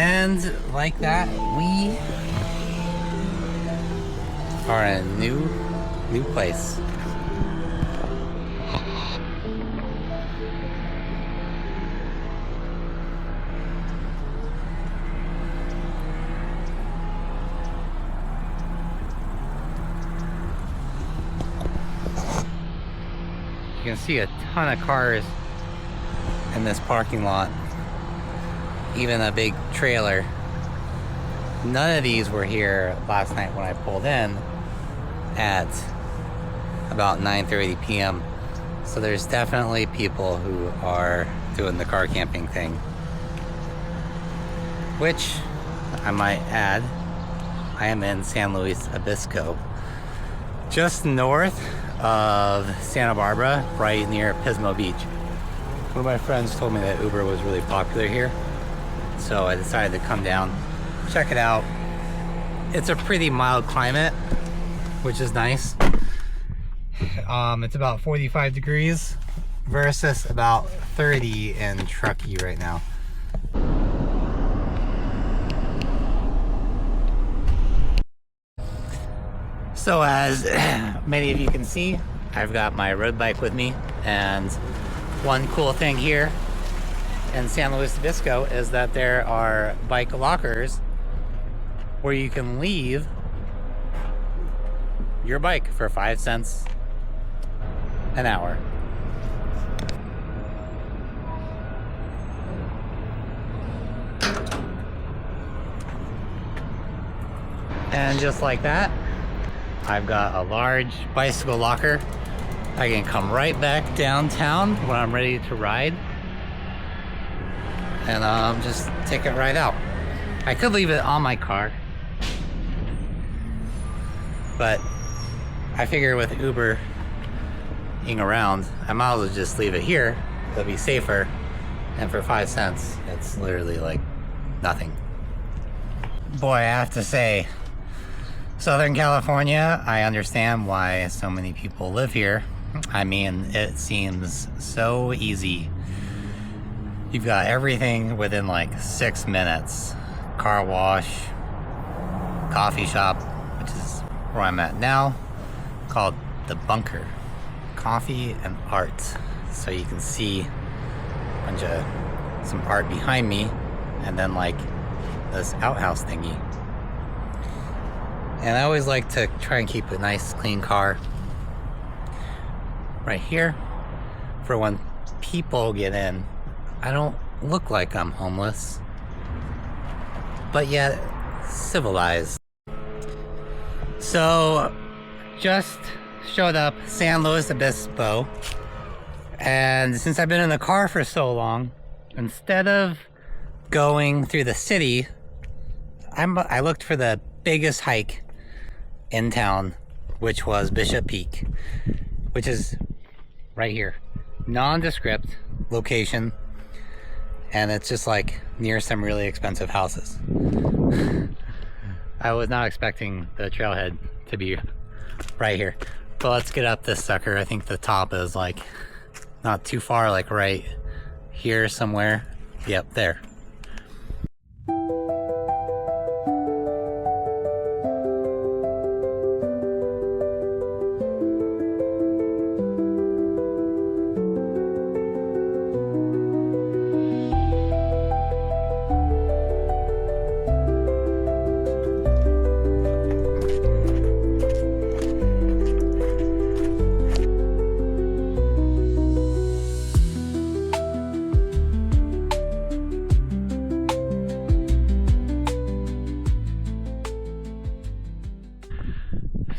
And like that, we are in a new place. You can see a ton of cars in this parking lot, even a big trailer. None of these were here last night when I pulled in at about 9:30 p.m. So there's definitely people who are doing the car camping thing, which I might add, I am in San Luis Obispo, just north of Santa Barbara, right near Pismo Beach. One of my friends told me that Uber was really popular here, so I decided to come down, check it out. It's a pretty mild climate, which is nice. It's about 45 degrees versus about 30 in Truckee right now. So as many of you can see, I've got my road bike with me, and one cool thing here in San Luis Obispo is that there are bike lockers where you can leave your bike for 5 cents an hour. And just like that, I've got a large bicycle locker. I can come right back downtown when I'm ready to ride and just take it right out. I could leave it on my car, but I figure with Uber being around, I might as well just leave it here. It'll be safer, and for 5 cents, it's literally like nothing. Boy, I have to say, Southern California, I understand why so many people live here. I mean, it seems so easy. You've got everything within like 6 minutes. Car wash, coffee shop, which is where I'm at now, called The Bunker. Coffee and art. So you can see a bunch of some art behind me, and then like this outhouse thingy. And I always like to try and keep a nice clean car right here for when people get in. I don't look like I'm homeless, but yet civilized. So just showed up San Luis Obispo, and since I've been in the car for so long, instead of going through the city, I looked for the biggest hike in town, which was Bishop Peak, which is right here. Nondescript location, and it's just like near some really expensive houses. I was not expecting the trailhead to be right here. But let's get up this sucker. I think the top is like not too far, like right here somewhere. Yep, there.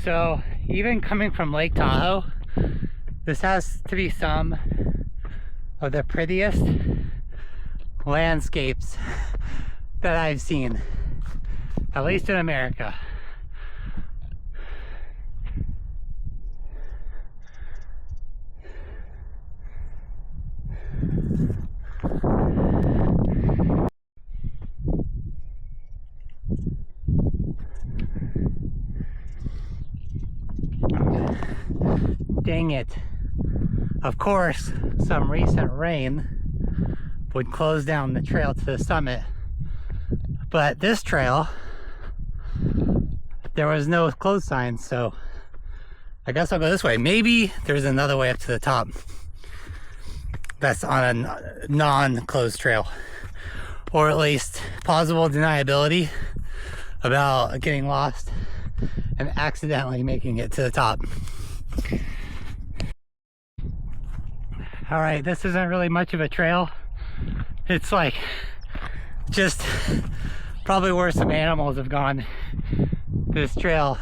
So even coming from Lake Tahoe, this has to be some of the prettiest landscapes that I've seen, at least in America. Dang it. Of course, some recent rain would close down the trail to the summit, But this trail, there was no closed signs, so I guess I'll go this way. Maybe there's another way up to the top that's on a non-closed trail, or at least plausible deniability about getting lost and accidentally making it to the top. All right, this isn't really much of a trail. It's like just probably where some animals have gone. This trail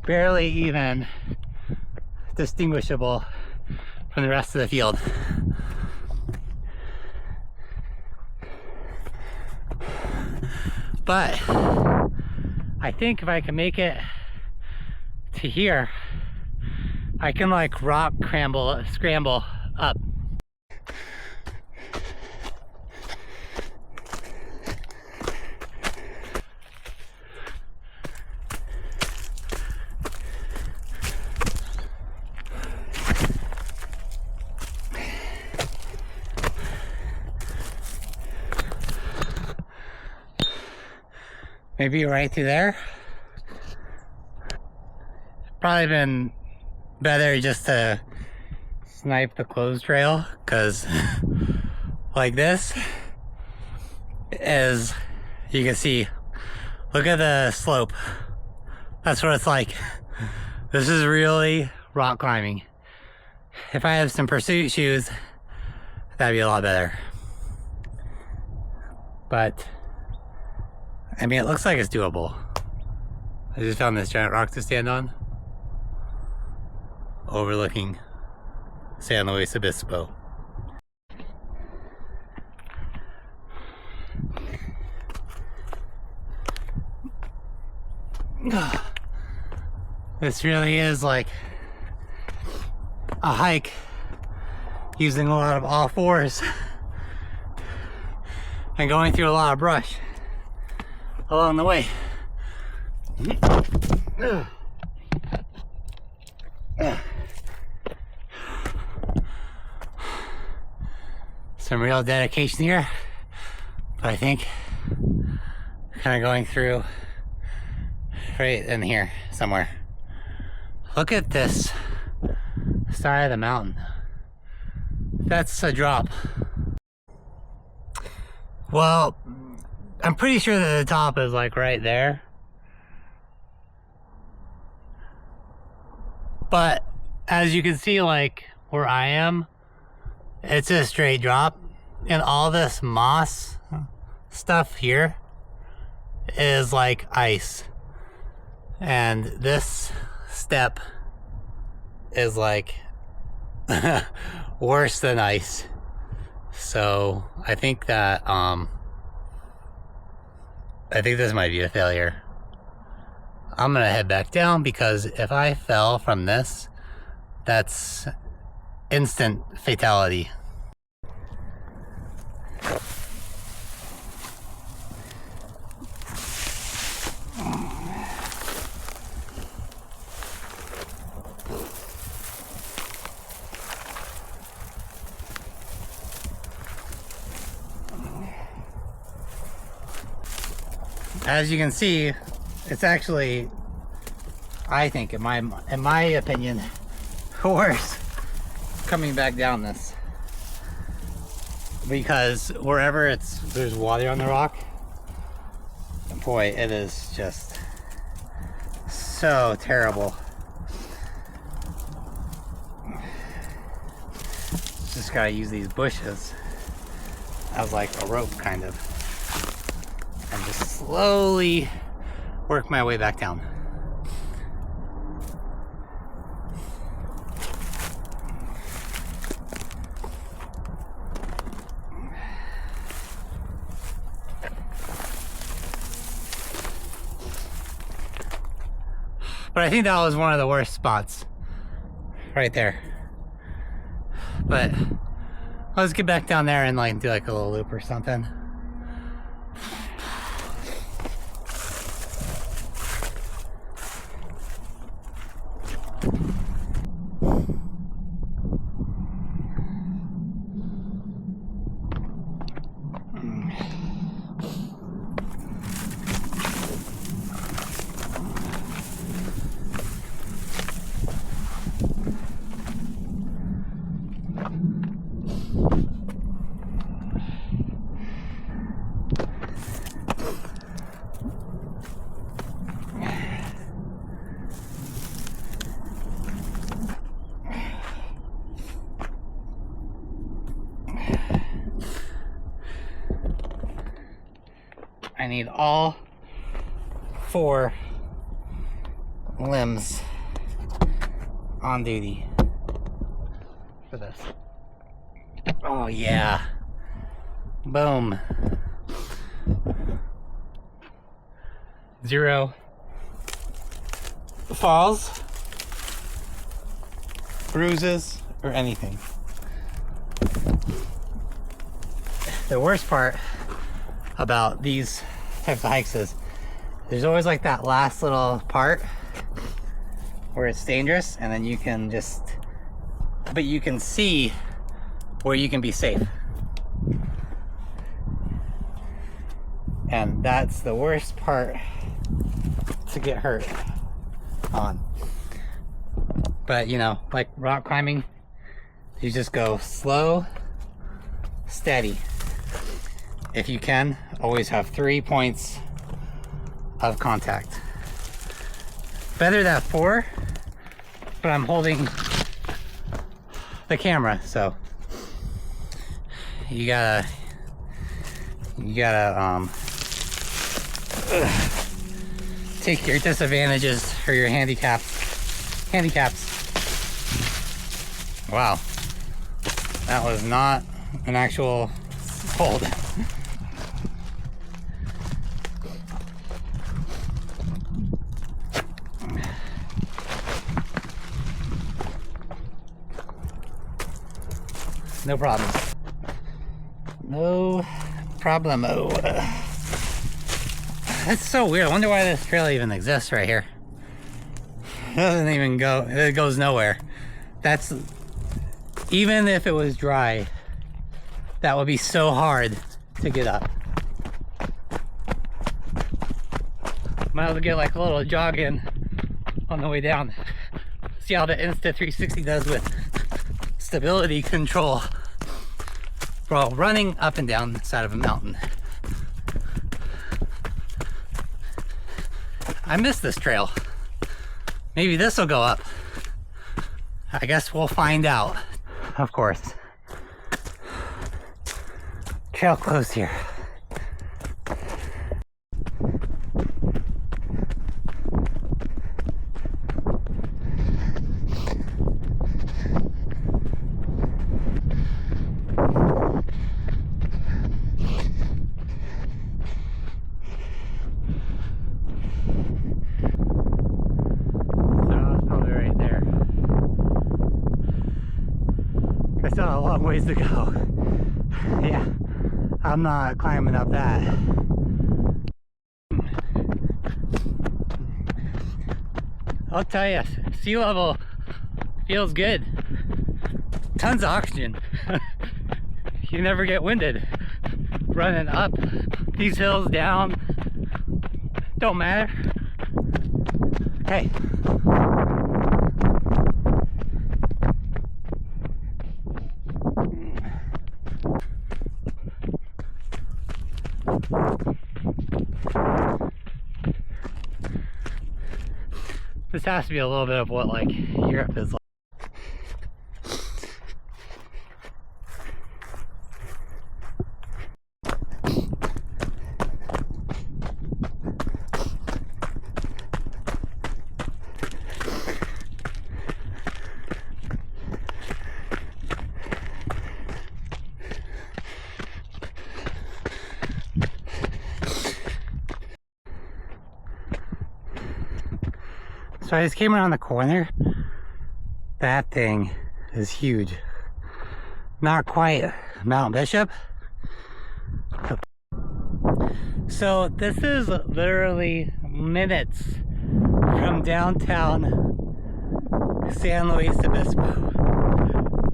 barely even distinguishable from the rest of the field. But I think if I can make it to here, I can like rock scramble up. Maybe right through there. Probably been better just to snipe the closed trail, because like this is, you can see, look at the slope. That's what it's like. This is really rock climbing. If I have some pursuit shoes, that'd be a lot better. But I mean, it looks like it's doable. I just found this giant rock to stand on, overlooking San Luis Obispo. This really is like a hike using a lot of all fours and going through a lot of brush along the way. Some real dedication here, but I think kind of going through right in here somewhere. Look at this side of the mountain. That's a drop. Well, I'm pretty sure that the top is like right there. But as you can see, like where I am, it's a straight drop. And all this moss stuff here is like ice. And this step is like worse than ice. So I think that I think this might be a failure. I'm gonna head back down, because if I fell from this, that's instant fatality. As you can see, it's actually, I think, in my opinion, worse coming back down this, because wherever there's water on the rock, boy, it is just so terrible. Just gotta use these bushes as like a rope, kind of, and just slowly work my way back down. But I think that was one of the worst spots right there. But let's get back down there and like do like a little loop or something. I need all 4 limbs on duty for this. Oh yeah. Boom. 0 falls, bruises, or anything. The worst part about these types of hikes is there's always like that last little part where it's dangerous, and then you can just, but you can see where you can be safe. And that's the worst part to get hurt on. But you know, like rock climbing, you just go slow, steady. If you can, always have 3 points of contact. Better than 4, but I'm holding the camera, so you gotta take your disadvantages or your handicaps. Wow, that was not an actual hold. No problem. No problemo. That's so weird. I wonder why this trail even exists right here. It doesn't even go, it goes nowhere. That's, even if it was dry, that would be so hard to get up. Might as well get like a little jog in on the way down. See how the Insta 360 does with stability control while running up and down the side of a mountain. I miss this trail. Maybe this will go up. I guess we'll find out. Of course. Trail closed here. I still have a long ways to go. Yeah, I'm not climbing up that. I'll tell you, sea level feels good. Tons of oxygen. You never get winded. Running up these hills, down, don't matter. Hey. This has to be a little bit of what like Europe is like. So I just came around the corner. That thing is huge. Not quite Mount Bishop. So this is literally minutes from downtown San Luis Obispo.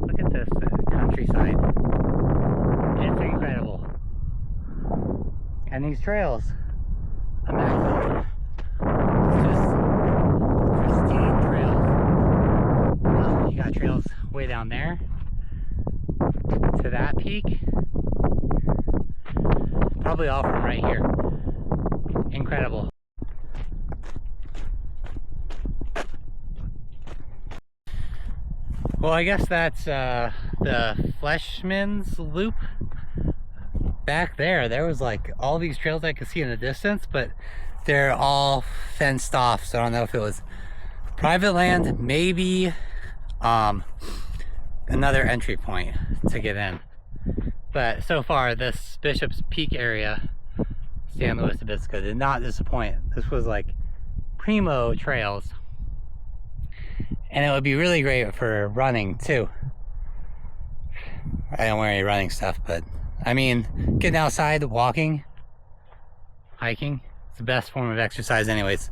Look at this countryside. It's incredible. And these trails, immaculate. You got trails way down there to that peak. Probably all from right here. Incredible. Well, I guess that's the Fleshman's Loop. back there was like all these trails I could see in the distance, but they're all fenced off, so I don't know if it was private land, maybe another entry point to get in. But so far, this Bishop's Peak area, San Luis Obispo, did not disappoint. This was like primo trails, and it would be really great for running too. I don't wear any running stuff, but I mean, getting outside, walking, hiking, it's the best form of exercise anyways.